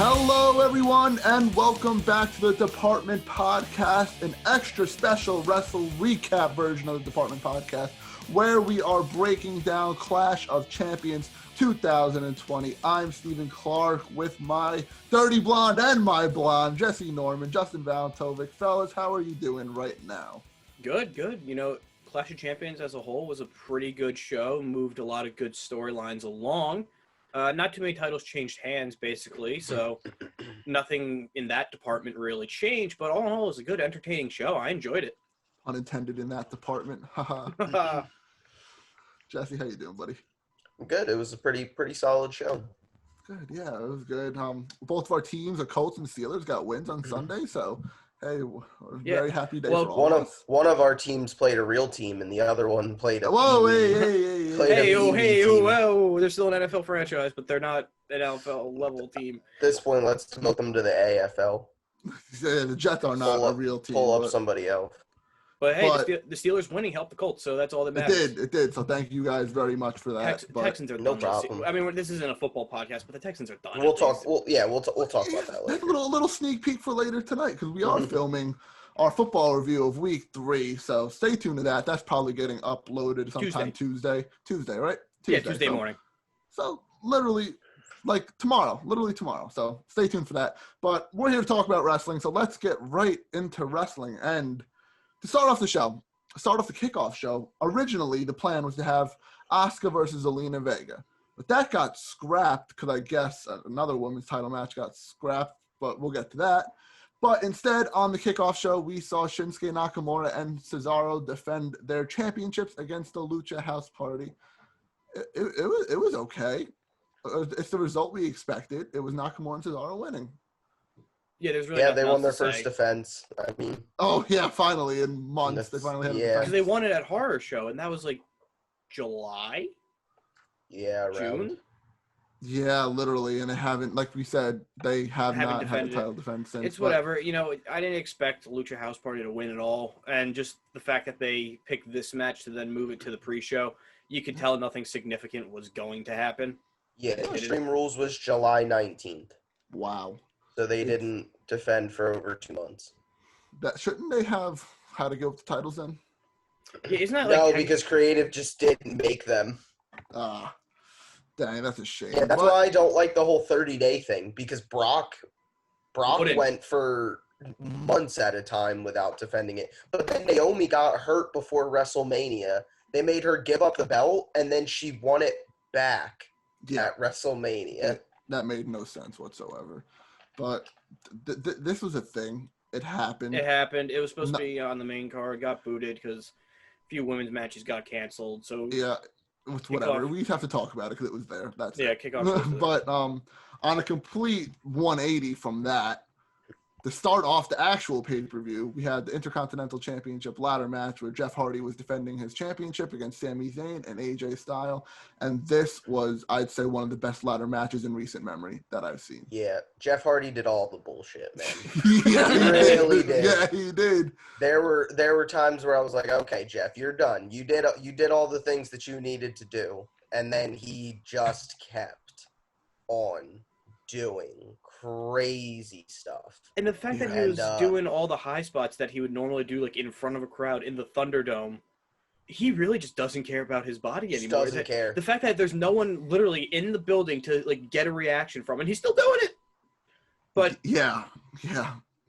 Hello, everyone, and welcome back to the Department Podcast, an extra special Wrestle Recap version of the Department Podcast, where we are breaking down Clash of Champions 2020. I'm Stephen Clark with my dirty blonde and my blonde, Jesse Norman, Justin Valentovic. Fellas, how are you doing right now? Good. You know, Clash of Champions as a whole was a pretty good show, moved a lot of good storylines along. Not too many titles changed hands, basically, so nothing in that department really changed, but all in all, it was a good, entertaining show. I enjoyed it. Unintended in that department. Jesse, how you doing, buddy? Good. It was a pretty solid show. Good, yeah, it was good. Both of our teams, the Colts and Steelers, got wins on Sunday, so hey, very happy day for all of us. One of our teams played a real team, and the other one played a whoa, they're still an NFL franchise, but they're not an NFL level team. At this point, let's promote them to the AFL. Yeah, the Jets are not a real team. Pull up somebody else. But hey, the Steelers winning helped the Colts, so that's all that matters. It did. So thank you guys very much for that. Texans are no done. problem. I mean, this isn't a football podcast, but the Texans are done. We'll talk. We'll talk about that later. A little sneak peek for later tonight because we are filming our football review of Week 3. So stay tuned to that. That's probably getting uploaded sometime Tuesday, right? Tuesday morning. So literally tomorrow. So stay tuned for that. But we're here to talk about wrestling. So let's get right into wrestling. And to start off the Kickoff Show, originally the plan was to have Asuka versus vselina Vega. But that got scrapped because I guess another women's title match got scrapped, but we'll get to that. But instead, on the Kickoff Show, we saw Shinsuke Nakamura and Cesaro defend their championships against the Lucha House Party. It was okay. It's the result we expected. It was Nakamura and Cesaro winning. Yeah, there's really they won their first defense. I mean, finally in months they finally had a defense. Because they won it at Horror Show, and that was like July. Yeah, June. Yeah, literally, and they haven't, like we said, they haven't not had a title defense since. It's whatever. You know, I didn't expect Lucha House Party to win at all, and just the fact that they picked this match to then move it to the pre-show, you could tell nothing significant was going to happen. Yeah, Extreme Rules was July 19th. Wow. So they didn't defend for over 2 months. Shouldn't they have had to give up the titles then? Yeah, isn't that no, because creative just didn't make them. Dang, that's a shame. Yeah, that's why I don't like the whole 30-day thing, because Brock went for months at a time without defending it. But then Naomi got hurt before WrestleMania. They made her give up the belt, and then she won it back at WrestleMania. That made no sense whatsoever. But this was a thing. It happened. It was supposed to be on the main card. Got booted because a few women's matches got canceled. So yeah, it's whatever. We have to talk about it because it was there. That's Kickoff. But on a complete 180 from that, to start off the actual pay-per-view, we had the Intercontinental Championship ladder match where Jeff Hardy was defending his championship against Sami Zayn and AJ Styles. And this was, I'd say, one of the best ladder matches in recent memory that I've seen. Yeah, Jeff Hardy did all the bullshit, man. Yeah, he really did. Yeah, he did. There were times where I was like, okay, Jeff, you're done. You did all the things that you needed to do. And then he just kept on doing crazy stuff. And the fact that he was doing all the high spots that he would normally do, like in front of a crowd in the Thunderdome, he really just doesn't care about his body anymore. Doesn't care. The fact that there's no one literally in the building to like get a reaction from, and he's still doing it. But yeah,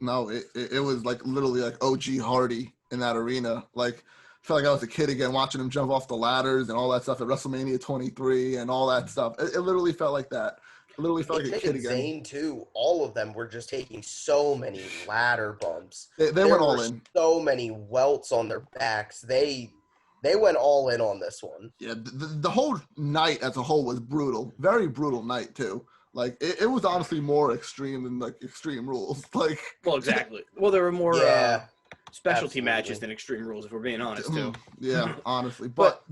no, it was like literally like OG Hardy in that arena. Like, I felt like I was a kid again watching him jump off the ladders and all that stuff at WrestleMania 23 and all that stuff. It literally felt like that. Literally felt like a kid again. Zayn too. All of them were just taking so many ladder bumps. They went all in. So many welts on their backs. They went all in on this one. Yeah, the whole night as a whole was brutal. Very brutal night too. Like it was honestly more extreme than like Extreme Rules. Like, well, exactly. Well, there were more specialty absolutely. Matches than Extreme Rules, if we're being honest too. Yeah, honestly. But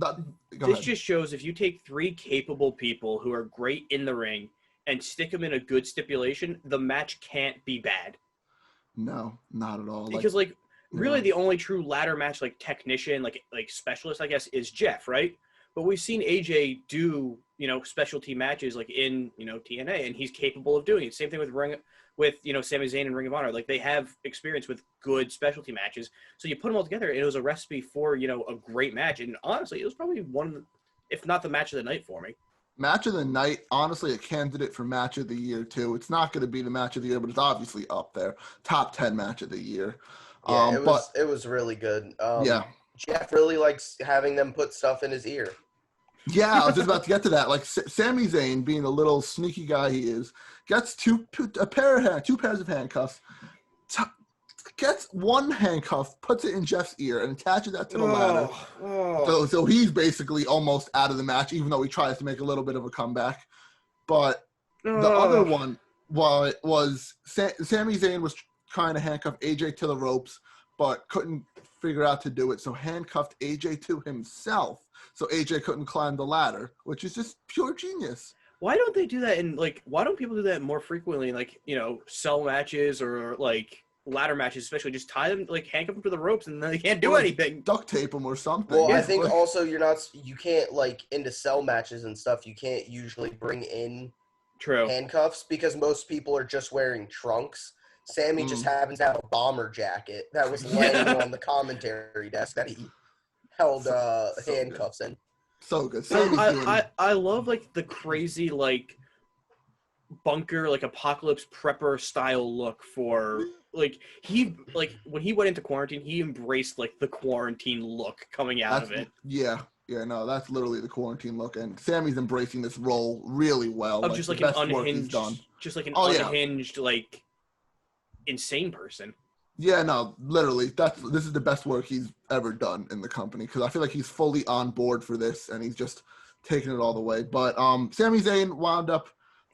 this just shows if you take 3 capable people who are great in the ring and stick them in a good stipulation, the match can't be bad. No, not at all. Because really the only true ladder match like technician, like specialist, I guess, is Jeff, right? but we've seen AJ do, specialty matches like in, TNA, and he's capable of doing it. Same thing with Sami Zayn and Ring of Honor. Like, they have experience with good specialty matches. So you put them all together, and it was a recipe for, a great match. And honestly, it was probably one of the, if not the match of the night for me. Match of the night, honestly, a candidate for match of the year, too. It's not going to be the match of the year, but it's obviously up there. Top 10 match of the year. Yeah, it was really good. Yeah. Jeff really likes having them put stuff in his ear. Yeah, I was just about to get to that. Like, Sami Zayn, being the little sneaky guy he is, gets two pairs of handcuffs, gets one handcuff, puts it in Jeff's ear, and attaches that to the ladder. So he's basically almost out of the match, even though he tries to make a little bit of a comeback. But the other one was Sami Zayn was trying to handcuff AJ to the ropes, but couldn't figure out to do it, so handcuffed AJ to himself, so AJ couldn't climb the ladder, which is just pure genius. Why don't they do that why don't people do that more frequently in, cell matches or, ladder matches, especially? Just tie them, handcuff them to the ropes, and then they can't do anything. Duct tape them or something. Well, I think also you can't, into cell matches and stuff, you can't usually bring in handcuffs because most people are just wearing trunks. Sami just happens to have a bomber jacket that was laying on the commentary desk that he held handcuffs in. So good. I love the crazy bunker apocalypse prepper style look for when he went into quarantine, he embraced the quarantine look coming out of it. Yeah, no, that's literally the quarantine look, and Sami's embracing this role really well. Of just an unhinged, unhinged insane person. Yeah, no, literally, this is the best work he's ever done in the company, because I feel like he's fully on board for this, and he's just taking it all the way. But Sami Zayn wound up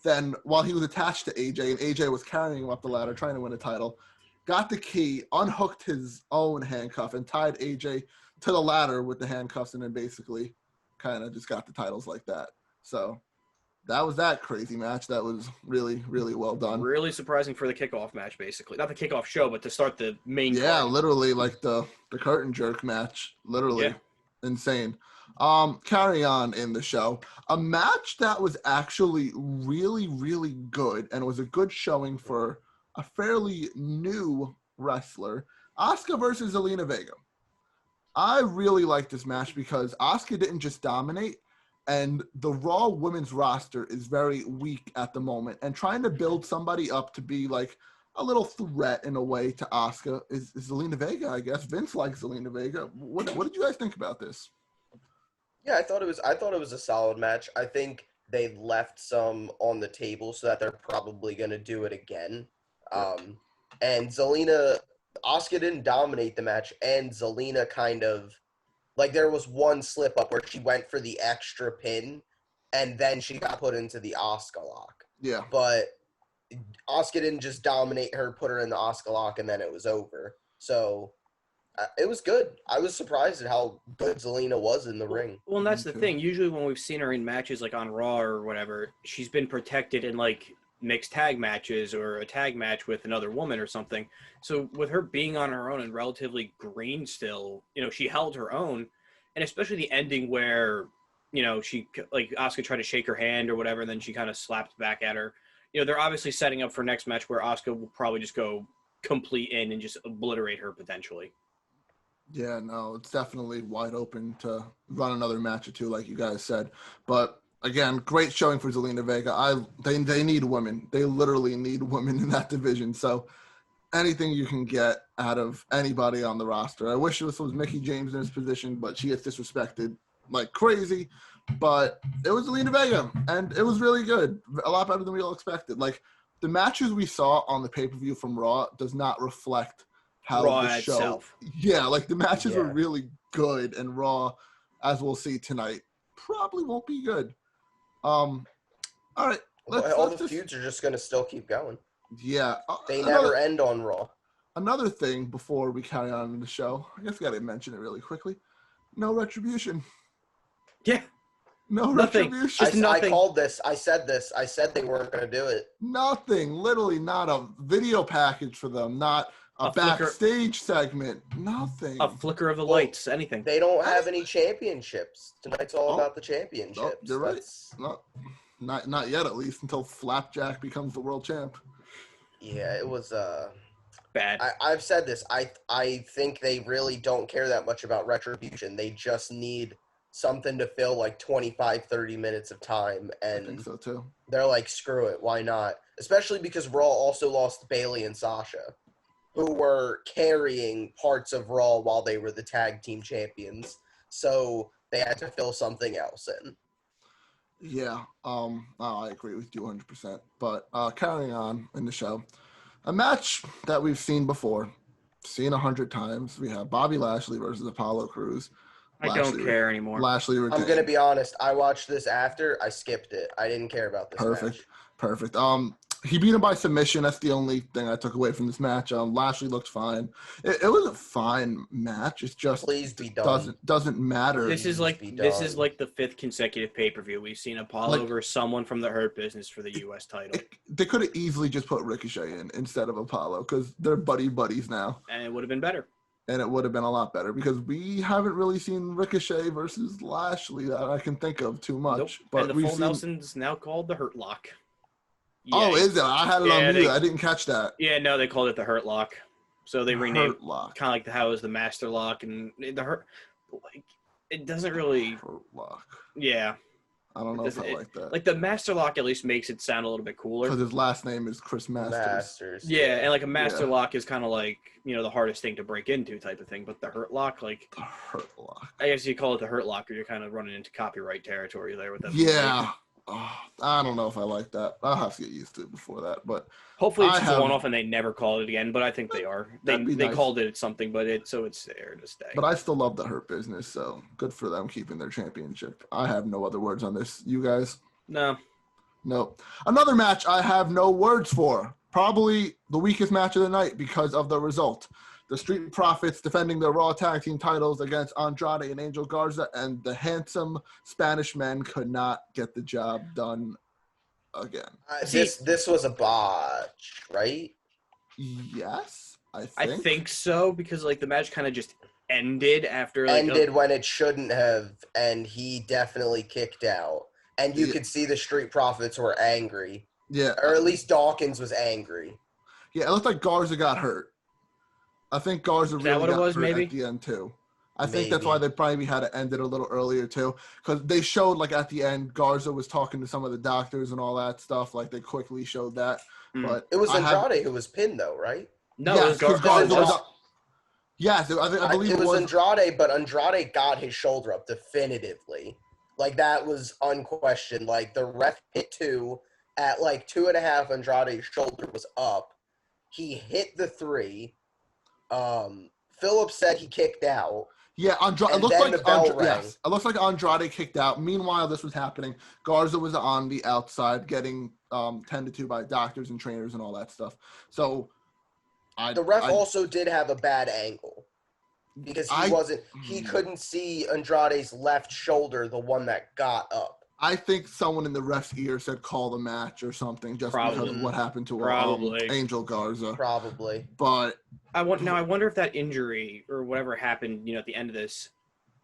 then, while he was attached to AJ, and AJ was carrying him up the ladder, trying to win a title, got the key, unhooked his own handcuff, and tied AJ to the ladder with the handcuffs, and then basically kind of just got the titles like that. So that was that crazy match. That was really, really well done. Really surprising for the kickoff match, basically. Not the kickoff show, but to start the main card. Literally, the curtain jerk match. Literally. Insane. Carry on in the show. A match that was actually really, really good, and was a good showing for a fairly new wrestler. Asuka versus Zelina Vega. I really like this match because Asuka didn't just dominate, and the Raw women's roster is very weak at the moment, and trying to build somebody up to be a little threat in a way to Asuka is Zelina Vega, I guess. Vince likes Zelina Vega. What did you guys think about this? Yeah, I thought it was a solid match. I think they left some on the table so that they're probably going to do it again. And Asuka didn't dominate the match, and Zelina kind of, there was one slip up where she went for the extra pin, and then she got put into the Asuka lock. Yeah. But Asuka didn't just dominate her, put her in the Asuka lock, and then it was over. So it was good. I was surprised at how good Zelina was in the ring. Well, and that's the thing. Usually when we've seen her in matches on Raw or whatever, she's been protected in mixed tag matches or a tag match with another woman or something. So with her being on her own and relatively green still, she held her own. And especially the ending where, she Asuka tried to shake her hand or whatever, and then she kind of slapped back at her. They're obviously setting up for next match where Asuka will probably just go complete in and just obliterate her potentially. Yeah, no, it's definitely wide open to run another match or two, like you guys said. But again, great showing for Zelina Vega. They need women. They literally need women in that division. So anything you can get out of anybody on the roster. I wish this was Mickie James in his position, but she gets disrespected like crazy. But it was Zelina Vega, and it was really good. A lot better than we all expected. The matches we saw on the pay-per-view from Raw does not reflect how Raw the show itself. Yeah, the matches were really good, and Raw, as we'll see tonight, probably won't be good. All right. All the feuds are just going to still keep going. Yeah. They never end on Raw. Another thing before we carry on in the show, I guess I got to mention it really quickly. No retribution. Yeah. No nothing. retribution. I called this. I said they weren't going to do it. Nothing. Literally not a video package for them. Not A backstage segment. Nothing. A flicker of the lights. Anything. They don't have any championships. Tonight's all about the championships. Oh, you're right. Not yet, at least, until Flapjack becomes the world champ. Yeah, it was bad. I've said this. I think they really don't care that much about Retribution. They just need something to fill like 25, 30 minutes of time. And I think so too. They're like, screw it, why not? Especially because Raw also lost Bayley and Sasha, who were carrying parts of Raw while they were the tag team champions. So they had to fill something else in. Yeah, I agree with you 100%. But carrying on in the show, a match that we've seen before, seen 100 times. We have Bobby Lashley versus Apollo Crews. I don't care anymore. Lashley retained. I'm gonna be honest. I watched this after. I skipped it. I didn't care about this match. Perfect. He beat him by submission. That's the only thing I took away from this match. Lashley looked fine. It was a fine match. It's just please be done. Doesn't matter. This is like the 5th consecutive pay-per-view we've seen Apollo versus someone from the Hurt Business for the U.S. title. They could have easily just put Ricochet in instead of Apollo because they're buddies now. And it would have been better. And it would have been a lot better because we haven't really seen Ricochet versus Lashley that I can think of too much. Nope. But and the full Nelson's now called the Hurt Lock. Yeah. Oh, is it? I had it on mute. I didn't catch that. Yeah, no, they called it the Hurt Lock. So they renamed Hurt Lock. Kind of like how it was the Master Lock and the Hurt. Like, it doesn't really. Hurt Lock. Yeah. I don't know if I like that. Like the Master Lock at least makes it sound a little bit cooler. Because his last name is Chris Masters. Yeah, and like a Master Lock is kind of like, the hardest thing to break into type of thing. But the Hurt Lock, like. The Hurt Lock. I guess you call it the Hurt Lock or you're kind of running into copyright territory there with that. Yeah. Oh, I don't know if I like that. I'll have to get used to it before that. But hopefully it's just a one-off and they never call it again. But I think they are. They nice. Called it something, but it's there to stay. But I still love the Hurt Business, so good for them keeping their championship. I have no other words on this. You guys? No. Another match I have no words for. Probably the weakest match of the night because of the result. The Street Profits defending their Raw Tag Team titles against Andrade and Angel Garza, and the handsome Spanish men could not get the job done again. This was a botch, right? Yes, I think so, because like the match kind of just ended after when it shouldn't have, and he definitely kicked out. And you could see the Street Profits were angry. Yeah. Or at least Dawkins was angry. Yeah, it looked like Garza got hurt. I think Garza really got hurt at the end, too. I think that's why they probably had to end it a little earlier, too. Because they showed, like, at the end, Garza was talking to some of the doctors and all that stuff. Like, they quickly showed that. But it was Andrade who was pinned, though, right? No, yes, it was Garza. Yes, I believe it was Andrade, but Andrade got his shoulder up definitively. Like, that was unquestioned. Like, the ref hit 2. At, like, 2.5, Andrade's shoulder was up. He hit the 3. Phillips said he kicked out. Yeah, it looks like Andrade kicked out. Meanwhile, this was happening. Garza was on the outside getting 10-2 by doctors and trainers and all that stuff. So, the ref also did have a bad angle because he couldn't see Andrade's left shoulder, the one that got up. I think someone in the ref's ear said call the match or something just because of what happened to Angel Garza. Probably. But I wonder if that injury or whatever happened, at the end of this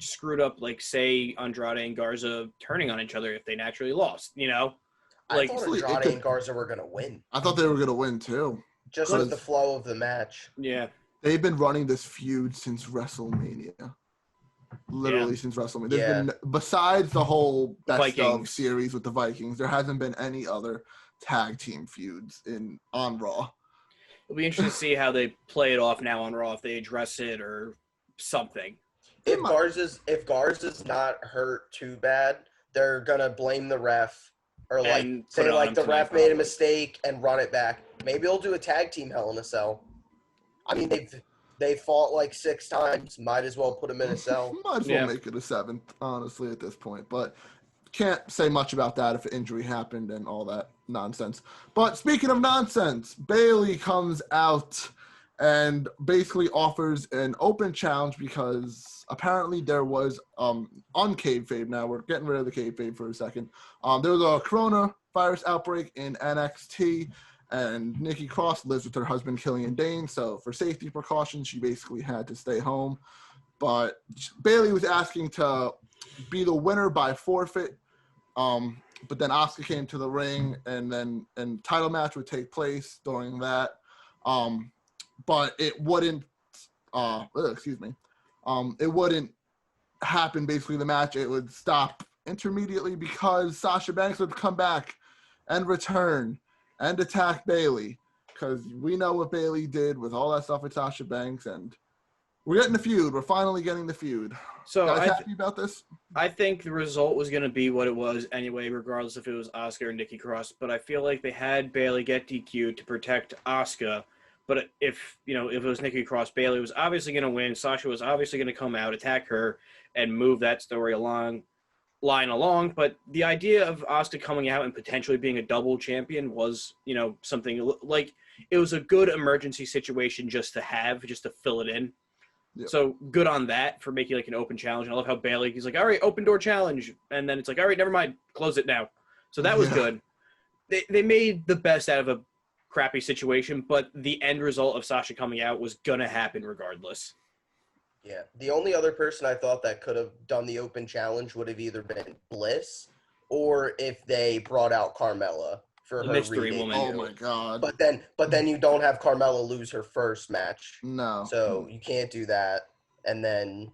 screwed up, like, say, Andrade and Garza turning on each other if they naturally lost, I thought Andrade and Garza were going to win. I thought they were going to win, too. Just with the flow of the match. Yeah. They've been running this feud since WrestleMania. Literally since WrestleMania. There's been, besides the whole best of series with the Vikings, there hasn't been any other tag team feuds on Raw. It'll be interesting to see how they play it off now on Raw, if they address it or something. If Garza's not hurt too bad, they're gonna blame the ref or say like the ref made a mistake and run it back. Maybe they'll do a tag team Hell in a Cell. I mean, they fought like 6 times. Might as well put them in a cell. Might as well make it a 7th, honestly, at this point. But can't say much about that if an injury happened and all that nonsense. But speaking of nonsense, Bayley comes out and basically offers an open challenge because apparently there was on kayfabe. Now we're getting rid of the kayfabe for a second. There was a coronavirus outbreak in NXT. And Nikki Cross lives with her husband, Killian Dane, so for safety precautions, she basically had to stay home. But Bayley was asking to be the winner by forfeit. But then Asuka came to the ring, and title match would take place during that. But it wouldn't, it wouldn't happen. Basically, the match, it would stop intermediately because Sasha Banks would come back and return and attack Bayley, because we know what Bayley did with all that stuff with Sasha Banks, and we're getting the feud. We're finally getting the feud. So guys happy about this? I think the result was going to be what it was anyway, regardless if it was Asuka or Nikki Cross. But I feel like they had Bayley get DQ to protect Asuka. But if it was Nikki Cross, Bayley was obviously going to win. Sasha was obviously going to come out, attack her, and move that story along. But the idea of Asuka coming out and potentially being a double champion was, something like it was a good emergency situation just to fill it in. Yep. So good on that for making like an open challenge. I love how Bayley, he's like, all right, open door challenge. And then it's like, all right, never mind, close it now. So that was good. They made the best out of a crappy situation, but the end result of Sasha coming out was going to happen regardless. Yeah, the only other person I thought that could have done the open challenge would have either been Bliss, or if they brought out Carmella for her mystery woman. Oh my God! But then you don't have Carmella lose her first match. No. So you can't do that. And then,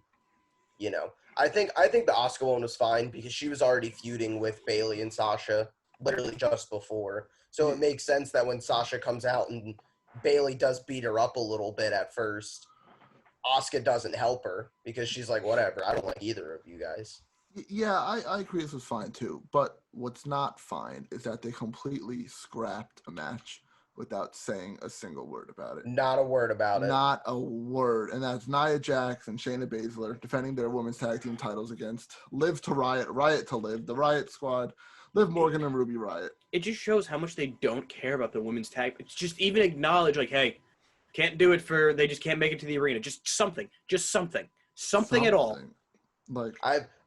I think the Asuka one was fine because she was already feuding with Bayley and Sasha literally just before. So it makes sense that when Sasha comes out and Bayley does beat her up a little bit at first, Asuka doesn't help her because she's like, whatever, I don't like either of you guys. Yeah, I agree this was fine too. But what's not fine is that they completely scrapped a match without saying a single word about it. Not a word about it. Not a word. And that's Nia Jax and Shayna Baszler defending their women's tag team titles against Liv to Riot, Riot to Liv, the Riot Squad, Liv Morgan and Ruby Riot. It just shows how much they don't care about the women's tag. It's just even acknowledge, like, hey, can't do it they just can't make it to the arena. Just something at all. Like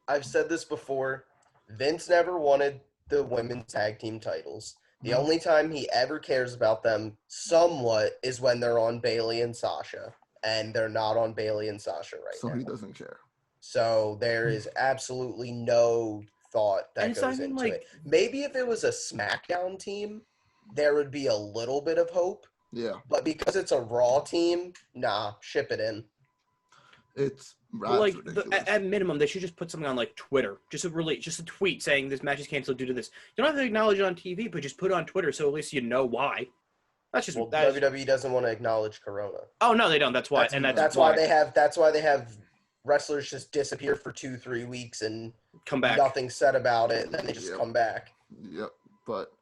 I've said this before. Vince never wanted the women's tag team titles. The only time he ever cares about them somewhat is when they're on Bayley and Sasha, and they're not on Bayley and Sasha right now. So he doesn't care. So there is absolutely no thought that goes into it. Maybe if it was a SmackDown team, there would be a little bit of hope. Yeah. But because it's a Raw team, nah, ship it in. It's like ridiculous. at minimum, they should just put something on like Twitter, just a tweet saying this match is canceled due to this. You don't have to acknowledge it on TV, but just put it on Twitter so at least you know why. That's just WWE doesn't want to acknowledge Corona. Oh no, they don't. That's why, that's why they have wrestlers just disappear for 2-3 weeks and come back. Nothing said about it, and then they just come back. Yep, but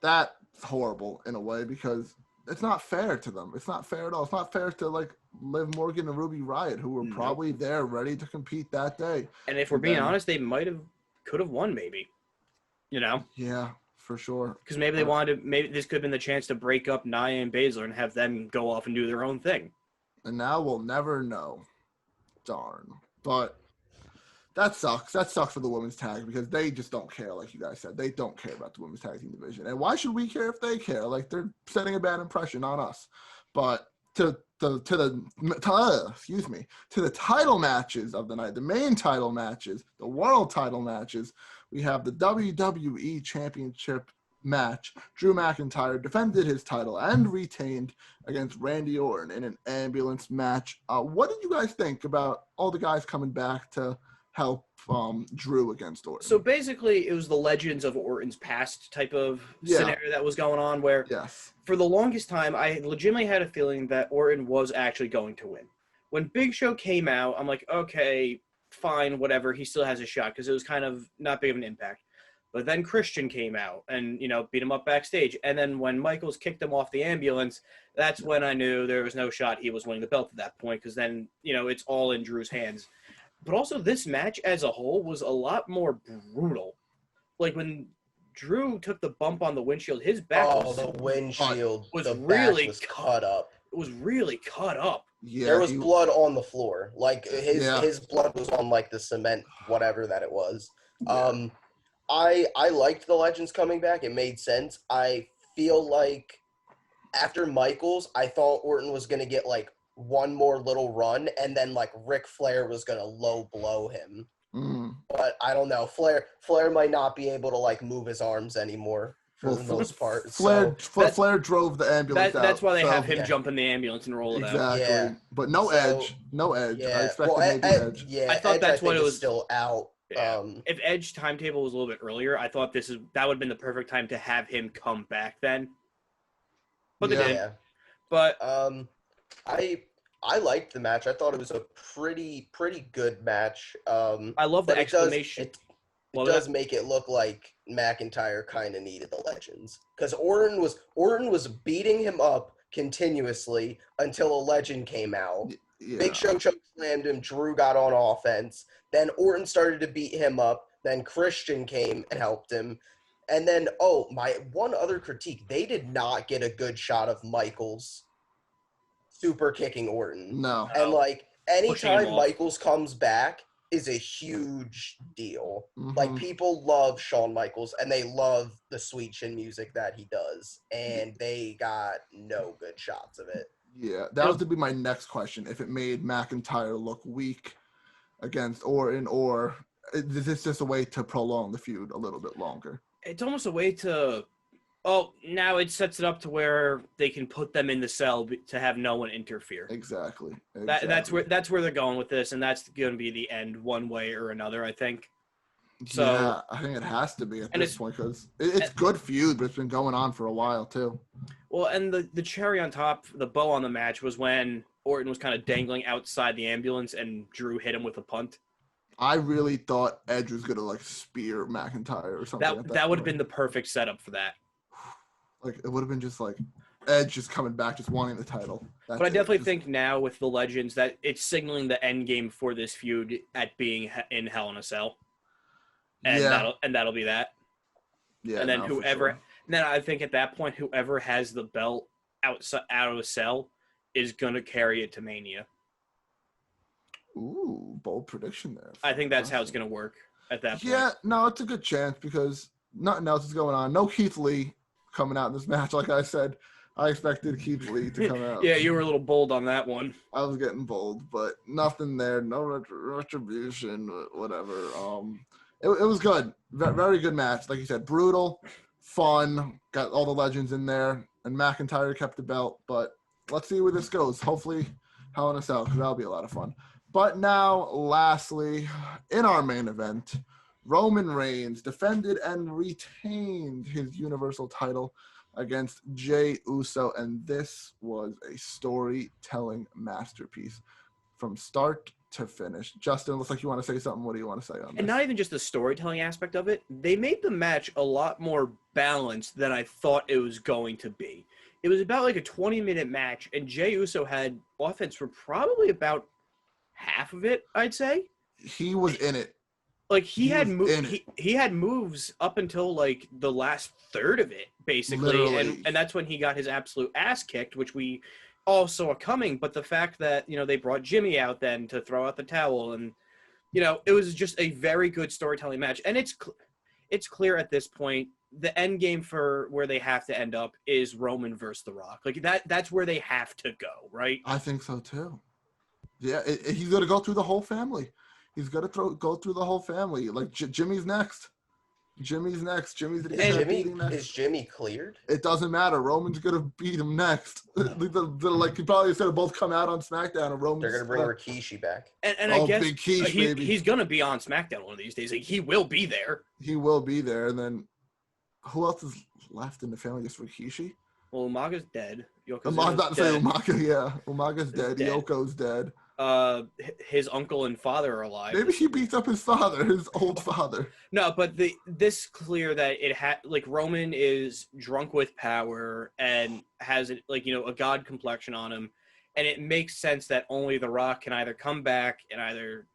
that's horrible in a way because it's not fair to them. It's not fair at all. It's not fair to like Liv Morgan and Ruby Riot, who were probably there ready to compete that day. And if we're being honest, they could have won maybe. Yeah, for sure. Because maybe they wanted maybe this could have been the chance to break up Nia and Baszler and have them go off and do their own thing. And now we'll never know. Darn. But that sucks. That sucks for the women's tag because they just don't care, like you guys said. They don't care about the women's tag team division. And why should we care if they care? Like, they're setting a bad impression on us. But to the title matches of the night, the main title matches, the world title matches, we have the WWE Championship match. Drew McIntyre defended his title and retained against Randy Orton in an ambulance match. What did you guys think about all the guys coming back to help Drew against Orton? So basically, it was the Legends of Orton's past type of scenario that was going on where for the longest time, I legitimately had a feeling that Orton was actually going to win. When Big Show came out, I'm like, okay, fine, whatever. He still has a shot because it was kind of not big of an impact. But then Christian came out and, beat him up backstage. And then when Michaels kicked him off the ambulance, that's when I knew there was no shot he was winning the belt at that point because then, it's all in Drew's hands. But also this match as a whole was a lot more brutal. Like when Drew took the bump on the windshield, his back the windshield was really cut up. It was really cut up. Yeah, there was blood on the floor. Like his blood was on like the cement, whatever that it was. I liked the Legends coming back. It made sense. I feel like after Michaels, I thought Orton was going to get, like, one more little run, and then, like, Ric Flair was going to low blow him. But I don't know. Flair might not be able to, like, move his arms anymore for the most part. Flair drove the ambulance out. That's why they have him jump in the ambulance and roll it out. Exactly. Yeah. But no Edge. No Edge. Yeah. I expected maybe Edge. Yeah, I thought Edge, that's what it was. Still out. Yeah. If Edge timetable was a little bit earlier, I thought that would have been the perfect time to have him come back then. But they didn't. But I liked the match. I thought it was a pretty good match. I love the exclamation. It does make it look like McIntyre kind of needed the legends, because Orton was beating him up continuously until a legend came out. Yeah. Big Show chokeslammed him. Drew got on offense. Then Orton started to beat him up. Then Christian came and helped him. And then, my one other critique, they did not get a good shot of Michaels super kicking Orton. No. And, like, anytime Michaels comes back is a huge deal. Mm-hmm. Like, people love Shawn Michaels, and they love the sweet chin music that he does. And they got no good shots of it. Yeah, that was to be my next question. If it made McIntyre look weak against Orton, or is this just a way to prolong the feud a little bit longer? It's almost a way to... now it sets it up to where they can put them in the cell to have no one interfere. Exactly. That's where they're going with this, and that's going to be the end one way or another, I think. So, yeah, I think it has to be at this point, because it's good feud, but it's been going on for a while too. Well, and the cherry on top, the bow on the match, was when Orton was kind of dangling outside the ambulance and Drew hit him with a punt. I really thought Edge was going to, like, spear McIntyre or something. That would have been the perfect setup for that. Like, it would have been just, like, Edge just coming back, just wanting the title. But I definitely think now with the Legends that it's signaling the end game for this feud at being in Hell in a Cell. And that'll be that. Yeah. And then then I think at that point, whoever has the belt out of a cell is going to carry it to Mania. Ooh, bold prediction there. I think that's how it's going to work at that point. Yeah, no, it's a good chance because nothing else is going on. No Keith Lee coming out in this match. Like I said, I expected Keith Lee to come out. Yeah, you were a little bold on that one. I was getting bold, but nothing there. No retribution, whatever. It was good. Very good match. Like you said, brutal, fun, got all the legends in there, and McIntyre kept the belt. But let's see where this goes. Hopefully, Hell in a Cell, because that'll be a lot of fun. But now, lastly, in our main event, Roman Reigns defended and retained his Universal title against Jay Uso, and this was a storytelling masterpiece from start to finish. Justin, looks like you want to say something. What do you want to say on this? And not even just the storytelling aspect of it. They made the match a lot more balanced than I thought it was going to be. It was about like a 20-minute match, and Jay Uso had offense for probably about half of it, I'd say. He was in it. Like he had moves up until like the last third of it, basically, and that's when he got his absolute ass kicked, which we all saw coming. But the fact that they brought Jimmy out then to throw out the towel, and it was just a very good storytelling match, and it's clear at this point the end game for where they have to end up is Roman versus The Rock. Like that's where they have to go, right? I think so too. Yeah, he's gonna go through the whole family. He's got to go through the whole family. Like, Jimmy's next. Jimmy's next. Is Jimmy cleared? It doesn't matter. Roman's going to beat him next. Like, he probably said both come out on SmackDown. And Roman's they're going to bring Rikishi back. And I guess big Quiche, he's going to be on SmackDown one of these days. Like, he will be there. He will be there. And then who else is left in the family? Just Rikishi? Well, Umaga's dead. Umaga, yeah. Umaga's dead. Yoko's dead. His uncle and father are alive. Maybe he beats up his father, his old father. No, but this clear that it had Roman is drunk with power and has a god complexion on him, and it makes sense that only The Rock can either come back and either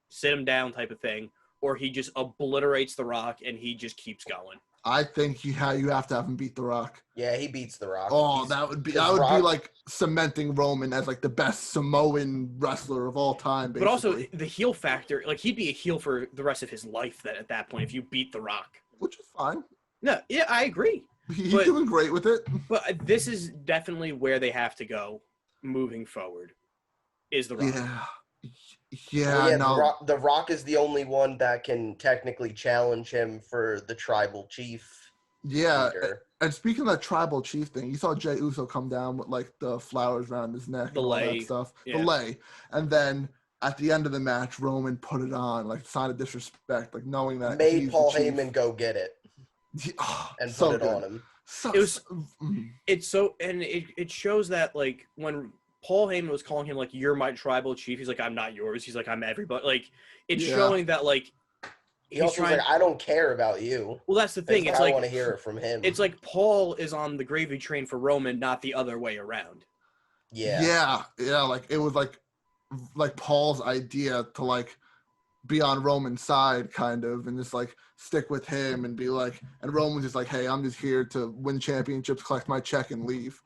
sit him down type of thing, or he just obliterates The Rock and he just keeps going. I think you have to have him beat The Rock. Yeah, he beats The Rock. Oh, that would be like cementing Roman as like the best Samoan wrestler of all time. Basically. But also the heel factor, he'd be a heel for the rest of his life. At that point, if you beat The Rock, which is fine. No, yeah, I agree. He's doing great with it. But this is definitely where they have to go moving forward, is The Rock. Yeah, no. The Rock is the only one that can technically challenge him for the tribal chief. Yeah, and speaking of that tribal chief thing, you saw Jay Uso come down with like the flowers around his neck and all that stuff. Yeah. The lei. And then at the end of the match, Roman put it on, like sign of disrespect, like knowing that made Paul Heyman go get it and so put it good. on him. It shows that like when Paul Heyman was calling him like you're my tribal chief, he's like I'm not yours. He's like I'm everybody. Like it's showing that like he also was like I don't care about you. Well, that's the thing. It's I like want to hear it from him. It's like Paul is on the gravy train for Roman, not the other way around. Yeah. Like it was like Paul's idea to like be on Roman's side kind of and just like stick with him and be like, and Roman's just like, hey, I'm just here to win championships, collect my check and leave.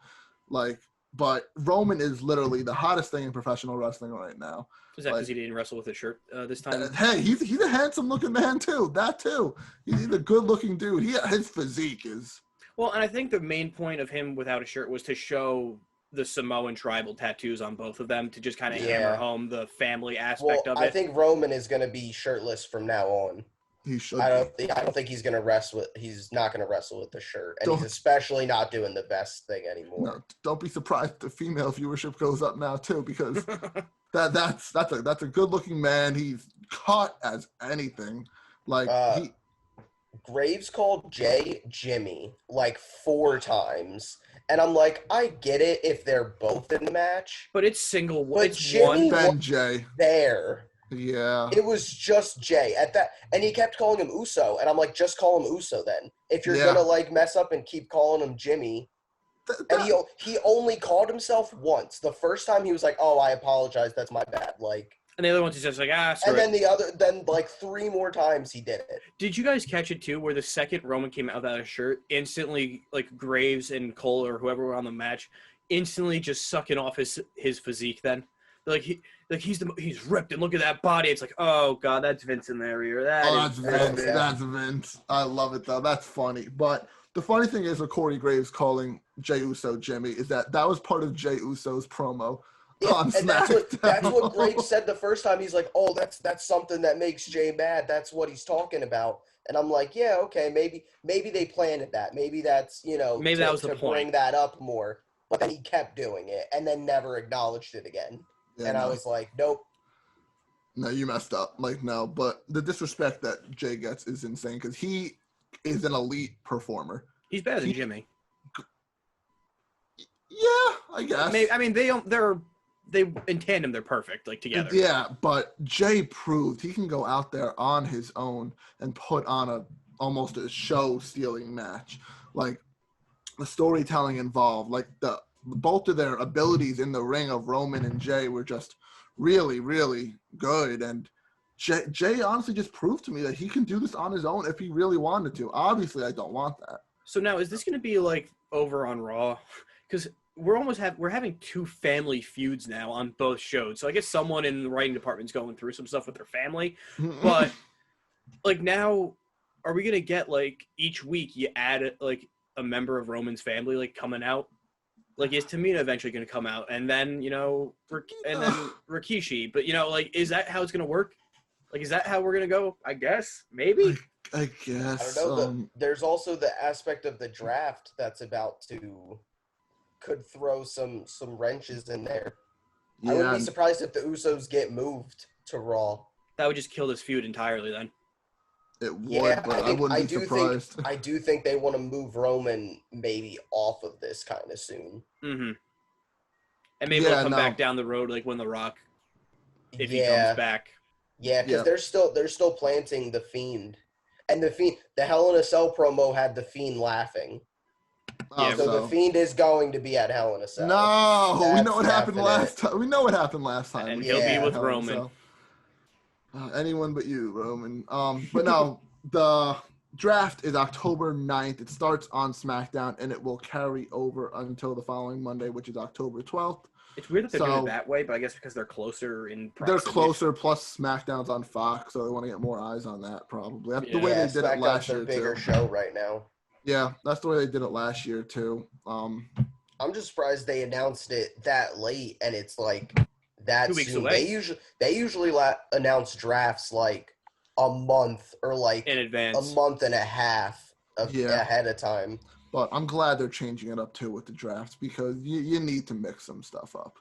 Like, but Roman is literally the hottest thing in professional wrestling right now. Is that because he didn't wrestle with a shirt this time? Hey, he's a handsome looking man too. That too. He's a good looking dude. His physique is. Well, and I think the main point of him without a shirt was to show the Samoan tribal tattoos on both of them to just kind of hammer home the family aspect of it. I think Roman is going to be shirtless from now on. He should. I don't think he's going to wrestle. He's not going to wrestle with the shirt, and he's especially not doing the best thing anymore. No, don't be surprised if the female viewership goes up now too, because that's a good looking man. He's cut as anything. Like Graves called Jay Jimmy like 4 times. And I'm like, I get it if they're both in the match. But it's single. But it's Jimmy Ben Jay. There. Yeah. It was just Jay at that. And he kept calling him Uso. And I'm like, just call him Uso then. If you're going to like mess up and keep calling him Jimmy. And he only called himself once. The first time he was like, oh, I apologize. That's my bad. Like. And the other one's just like, and then like 3 more times he did it. Did you guys catch it too, where the second Roman came out without a shirt, instantly, like Graves and Cole or whoever were on the match, instantly just sucking off his physique then? He's ripped and look at that body. It's like, oh god, that's Vince in there. That's Vince. That's Vince. I love it though. That's funny. But the funny thing is with Corey Graves calling Jey Uso Jimmy is that was part of Jey Uso's promo. Yeah, and that's what Graves said the first time. He's like, oh, that's something that makes Jay mad. That's what he's talking about. And I'm like, yeah, okay, maybe they planted that. Maybe that's, maybe that was the point. Bring that up more. But then he kept doing it and then never acknowledged it again. Yeah, and I was like, nope. No, you messed up. Like, no. But the disrespect that Jay gets is insane because he is an elite performer. He's better than Jimmy. Yeah, I guess. Maybe, I mean, they in tandem they're perfect, like together. Yeah, but Jay proved he can go out there on his own and put on almost a show-stealing match. Like the storytelling involved, like both of their abilities in the ring of Roman and Jay were just really, really good. And Jay honestly just proved to me that he can do this on his own if he really wanted to. Obviously, I don't want that. So now, is this going to be like over on Raw? Because we're having 2 family feuds now on both shows. So I guess someone in the writing department is going through some stuff with their family. But like now, are we gonna get like each week you add like a member of Roman's family like coming out? Like is Tamina eventually gonna come out, and then and then Rikishi? But like is that how it's gonna work? Like is that how we're gonna go? I guess maybe. I guess. I don't know. There's also the aspect of the draft that's about to. Could throw some wrenches in there. Yeah. I wouldn't be surprised if the Usos get moved to Raw. That would just kill this feud entirely then. It would, but I wouldn't be surprised. I do think they want to move Roman maybe off of this kind of soon. Mm-hmm. And maybe he'll come back down the road like when The Rock, if he comes back. Yeah, because they're still planting the Fiend. And the Hell in a Cell promo had the Fiend laughing. Yeah, so the Fiend is going to be at Hell in a Cell. No, we know what happened last time. We know what happened last time. And he'll be with Roman. Anyone but you, Roman. But no, the draft is October 9th. It starts on SmackDown, and it will carry over until the following Monday, which is October 12th. It's weird that they're doing it that way, but I guess because they're closer in proximity. They're closer, plus SmackDown's on Fox, so they want to get more eyes on that, probably. The way they did it last year, bigger show right now. Yeah, that's the way they did it last year too. I'm just surprised they announced it that late, and it's like that 2 weeks soon. away. They usually announce drafts like a month or like in a advance. month and a half ahead of time. But I'm glad they're changing it up too with the drafts because you need to mix some stuff up.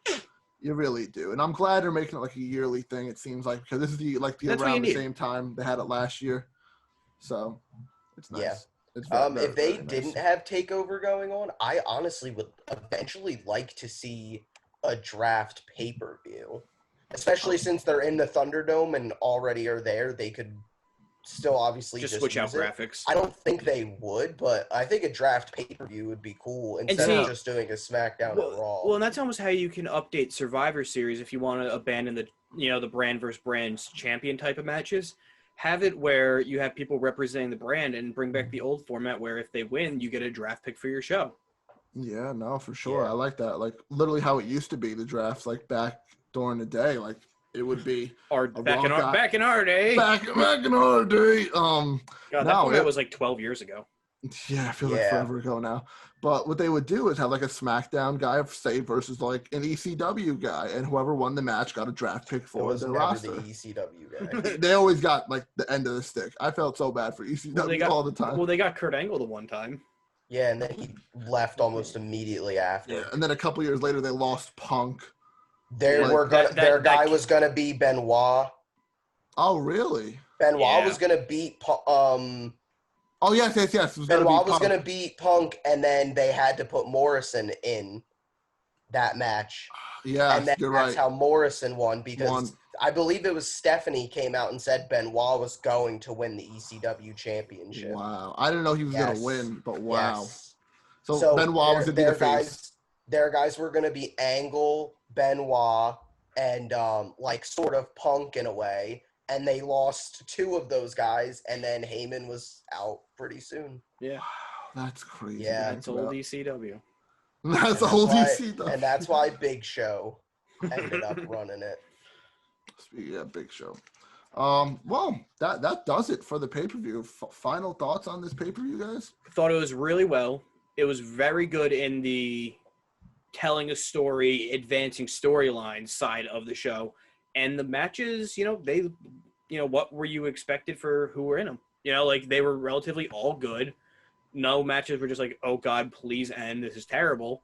You really do. And I'm glad they're making it like a yearly thing, it seems like, because this is around the same time they had it last year. So it's nice. Yeah. It's very, if they very didn't nice. have TakeOver going on, I honestly would eventually like to see a draft pay-per-view. Especially since they're in the Thunderdome and already are there, they could still obviously Just switch out use it. graphics. I don't think they would, but I think a draft pay-per-view would be cool instead of just doing a SmackDown or Raw. Well, and that's almost how you can update Survivor Series if you want to abandon the brand versus brand champion type of matches. Have it where you have people representing the brand and bring back the old format where if they win, you get a draft pick for your show. Yeah, no, for sure. Yeah. I like that. Like literally how it used to be, the drafts, like back during the day, like it would be back in our day. Back in our day. God, that format was like 12 years ago. Yeah, I feel like forever ago now. But what they would do is have like a SmackDown guy, say, versus like an ECW guy, and whoever won the match got a draft pick for their roster. The ECW guy. They always got like the end of the stick. I felt so bad for ECW all the time. Well, they got Kurt Angle the one time. Yeah, and then he left almost immediately after. Yeah, and then a couple years later, they lost Punk. Their guy was gonna be Benoit. Oh, really? Benoit was gonna beat Oh yes. Benoit was gonna beat Punk, and then they had to put Morrison in that match. Yeah, and that's how Morrison won because I believe it was Stephanie came out and said Benoit was going to win the ECW championship. Wow, I didn't know he was gonna win, but wow. Yes. So Benoit was gonna be the face. Their guys were gonna be Angle, Benoit, and like sort of Punk in a way. And they lost 2 of those guys, and then Heyman was out pretty soon. Yeah. Wow, that's crazy. Yeah. That's old ECW. That's old ECW. And that's why Big Show ended up running it. Yeah, Big Show. Well, that does it for the pay-per-view. Final thoughts on this pay-per-view, guys? Thought it was really well. It was very good in the telling a story, advancing storyline side of the show. And the matches, what were you expected for who were in them? Like they were relatively all good. No matches were just like, oh God, please end. This is terrible.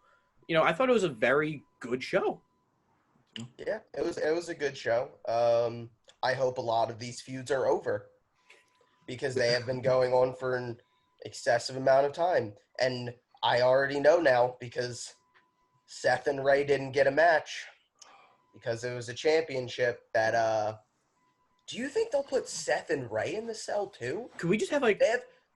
I thought it was a very good show. Yeah, it was a good show. I hope a lot of these feuds are over because they have been going on for an excessive amount of time. And I already know now because Seth and Ray didn't get a match. Because it was a championship that do you think they'll put Seth and Ray in the cell too? Could we just have like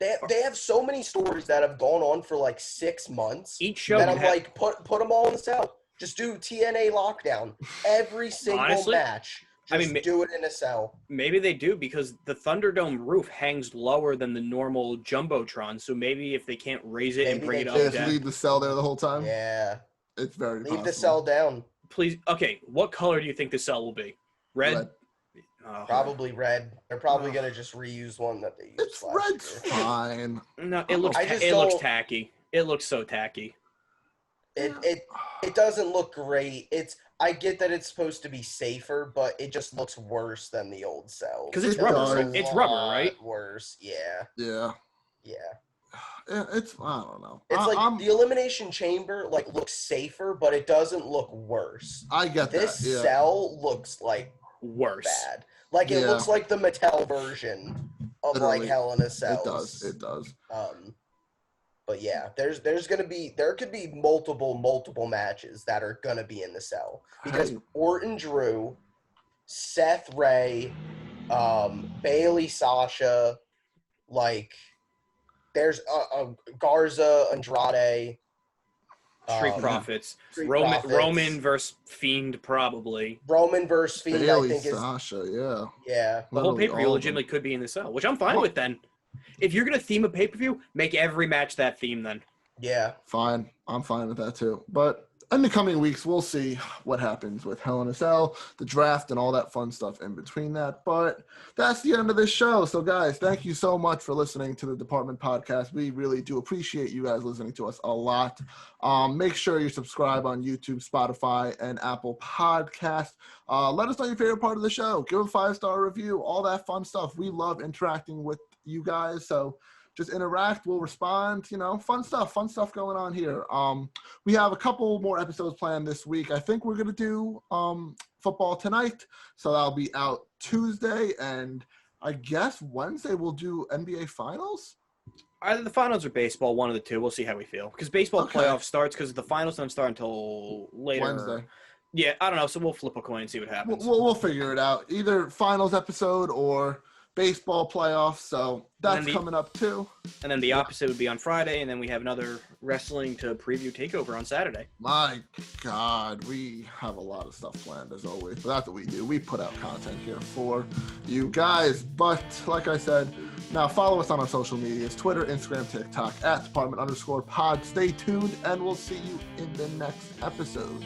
they have so many stories that have gone on for like 6 months. Each show that I'm like put them all in the cell. Just do TNA lockdown. Every single match. Just do it in a cell. Maybe they do because the Thunderdome roof hangs lower than the normal Jumbotron. So maybe if they can't raise it and bring it up, just leave the cell there the whole time. Yeah, it's very leave the cell down. Please. Okay, what color do you think the cell will be? Red? Probably red. They're probably going to just reuse one that they used. It's red's fine. No, it looks tacky. It looks so tacky. It doesn't look great. I get that it's supposed to be safer, but it just looks worse than the old cell. Because it's rubber. It's rubber, right? Worse. Yeah. Yeah. Yeah. It's I don't know. It's like the Elimination Chamber looks safer, but it doesn't look worse. I get that. This cell looks like worse. Bad. Like it looks like the Mattel version of Literally, like Hell in a Cell. It does. But yeah, there could be multiple matches that are gonna be in the cell because Orton Drew, Seth Ray, Bailey Sasha, like. There's Garza, Andrade, Street Profits, Roman versus Fiend, probably. Roman versus Fiend, Bailey, I think Sasha, yeah. The whole pay-per-view legitimately could be in the cell, which I'm fine with. Then, if you're gonna theme a pay-per-view, make every match that theme. Then, yeah, fine. I'm fine with that too. But in the coming weeks, we'll see what happens with Hell in a Cell, the draft, and all that fun stuff in between that. But that's the end of this show. So, guys, thank you so much for listening to the Department Podcast. We really do appreciate you guys listening to us a lot. Make sure you subscribe on YouTube, Spotify, and Apple Podcast. Let us know your favorite part of the show. Give a 5-star review, all that fun stuff. We love interacting with you guys. So, just interact, we'll respond, fun stuff going on here. We have a couple more episodes planned this week. I think we're going to do football tonight, so that'll be out Tuesday, and I guess Wednesday we'll do NBA Finals? Either the finals or baseball, one of the two. We'll see how we feel. Because baseball playoff starts, because the finals don't start until later. Wednesday. Yeah, I don't know, so we'll flip a coin and see what happens. We'll figure it out. Either finals episode or baseball playoffs, so that's coming up too. And then the opposite would be on Friday, and then we have another wrestling to preview TakeOver on Saturday. My God, we have a lot of stuff planned as always, but that's what we do. We put out content here for you guys. But like I said, now follow us on our social medias, Twitter, Instagram, TikTok, @department_pod. Stay tuned, and we'll see you in the next episode.